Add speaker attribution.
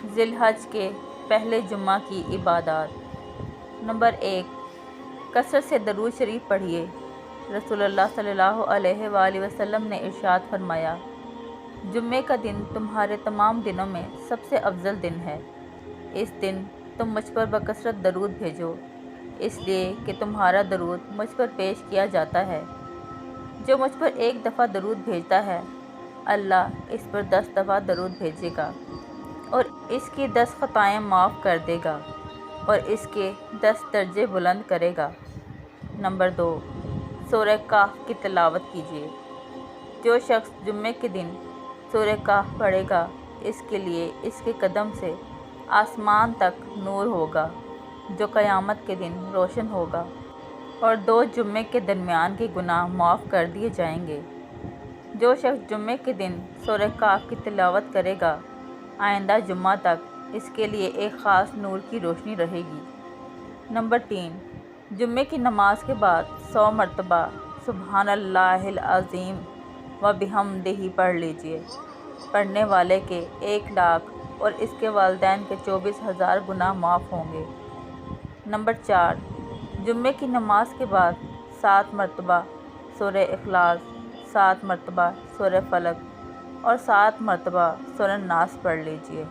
Speaker 1: ذی الحج کے پہلے جمعہ کی عبادات۔ نمبر 1، کثرت سے درود شریف پڑھیے۔ رسول اللہ صلی اللہ علیہ وآلہ وسلم نے ارشاد فرمایا، جمعے کا دن تمہارے تمام دنوں میں سب سے افضل دن ہے۔ اس دن تم مجھ پر بکثرت درود بھیجو، اس لیے کہ تمہارا درود مجھ پر پیش کیا جاتا ہے۔ جو مجھ پر ایک دفعہ درود بھیجتا ہے، اللہ اس پر 10 دفعہ درود بھیجے گا اور اس کی 10 خطائیں معاف کر دے گا اور اس کے 10 درجے بلند کرے گا۔ نمبر 2، سورہ کہف کی تلاوت کیجیے۔ جو شخص جمعے کے دن سورہ کہف پڑھے گا، اس کے لیے اس کے قدم سے آسمان تک نور ہوگا جو قیامت کے دن روشن ہوگا، اور 2 جمعے کے درمیان کے گناہ معاف کر دیے جائیں گے۔ جو شخص جمعے کے دن سورہ کہف کی تلاوت کرے گا، آئندہ جمعہ تک اس کے لیے ایک خاص نور کی روشنی رہے گی۔ نمبر 3، جمعے کی نماز کے بعد 100 مرتبہ سبحان اللہ العظیم و بحمدہ پڑھ لیجیے۔ پڑھنے والے کے 1 لاکھ اور اس کے والدین کے 24,000 گناہ معاف ہوں گے۔ نمبر 4، جمعے کی نماز کے بعد 7 مرتبہ سورہ اخلاص، 7 مرتبہ سورہ فلق اور 7 مرتبہ سورہ ناس پڑھ لیجیے۔